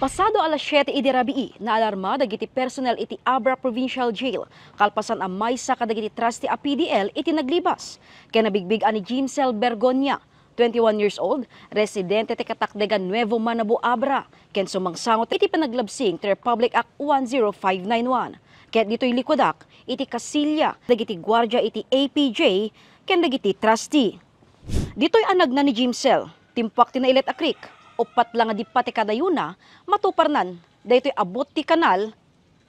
Pasado alas 7 idi rabii na alarma dagiti personnel iti Abra Provincial Jail. Kalpasan ang maysa kadagiti trustee a PDL iti naglibas. Kaya nabigbig ani Jimsel Bergonia, 21 years old, residente ti Katakdegan Nuevo Manabu, Abra. Ken sumangsangot iti panaglabsing ti Republic Act 10591. Kaya dito'y likodak iti kasilya dagiti gwardiya iti APJ ken dagiti trustee. Dito'y anag na ni Jimsel, timpak tinailet a creek. Upat lang di pati kadayuna, matuparnan, daytoy abot ti kanal,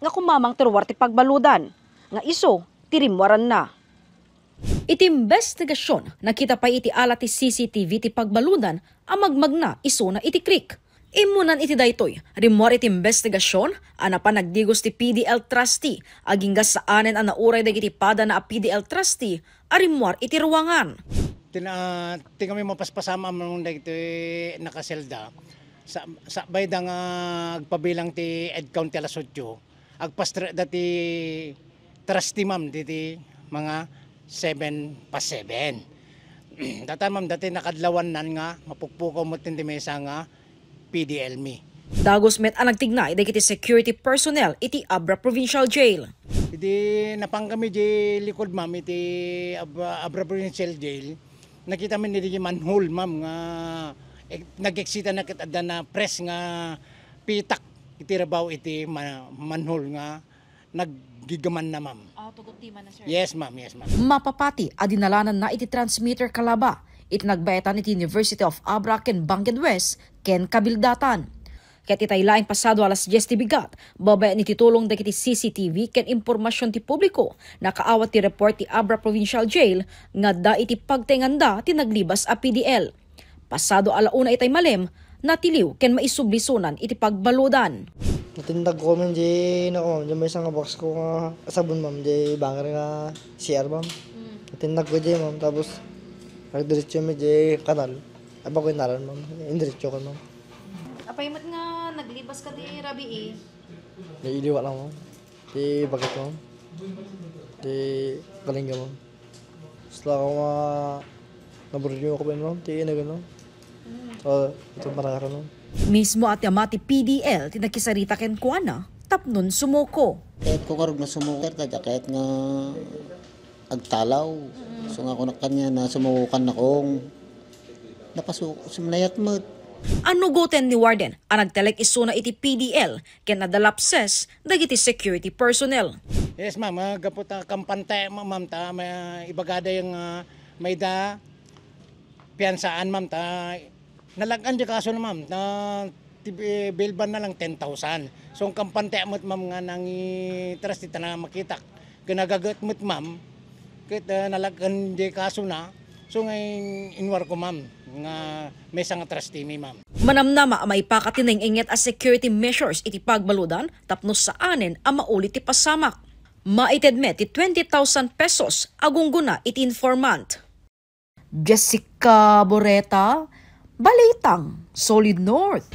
nga kumamang terwar ti pagbaludan, nga iso, tirimwaran na. Iti investigasyon, nakita pa iti ala ti CCTV ti pagbaludan, amagmag na iso na iti creek. Imunan iti daytoy, rimwar iti investigasyon, ana pa nagdigos ti PDL trustee, aginggas saanen ang nauray dagiti pada na a PDL trustee, arimwar iti ruwangan. Ti kami mapaspasama mong dito nakaselda sa bayda nga agpabilang ti Ed County alas 8 agpastra dati trustee ma'am diti mga 7 data ma'am dati nakadlawan nan nga mapukpukaw mo ti mesa nga PDL me. Dagos met ang nagtignay dagiti security personnel iti Abra Provincial Jail. Iti napang kami di likod ma'am iti Abra Provincial Jail. Nakita man niti manhole ma'am nga nag-exita na kita na press nga pitak iti rabaw iti manhole nga naggigaman na ma'am. Tugot ti man na sir. Yes ma'am, yes ma'am. Mapapati adinalanan na iti transmitter kalaba. Iti nagbaetan iti University of Abra ken Bangked West ken Kabildatan. Ket itay laing pasado alas 10 ti bigat, babayan iti tulong dagiti CCTV ken impormasyon ti publiko, nakaawat ti report ti Abra Provincial Jail nga da iti pagtenganda ti naglibas a PDL. Pasado alauna itay malem, natiliw ken maisublisunan iti pagbaludan. Natindag ko man di nako, di may isang box ko nga sabon ma'am, di banger nga CR ma'am. Natindag ko di ma'am, tapos nagdiretso mi di kanal. Aba ko inaran ma'am, indiretso ko ma'am. Apay mat nga naglibas ka di rabii. Nailiwa lang ma'am. Di bakit ma'am. Di kalingga ma'am. Sila ako naburyo ko pa ma'am. Di ina gano'n. Ito marakaran ma'am. Mismo at yamati PDL tinakisarita ken kuana tapnon sumuko. Kahit ko karog na sumuko kahit nga agtalaw. So nga ko na kanya na sumukan na kong napasok sumanayat mo. Anugoten ni Warden ang nagtelek isuna iti PDL ken nadalapses dagiti security personnel. Yes ma'am, gapot kampante ma'am ta ibagada yung may da piyansaan ma'am ta nalagan di kaso na ma'am na bilban na lang 10,000. So ang kampante mo't ma'am nga nang trust ita na makita ginagagat mo't ma'am kit nalagan di kaso na. So ngayon inwar ko ma'am nga may nga trustee mi ma'am. Manamnama may pakatineng inget as security measures iti pagbaludan tapnos saanen ang maulit ti pasamak. Maitedmet ti 20,000 pesos agungguna iti informant. Jessica Boreta, Balitang, Solid North.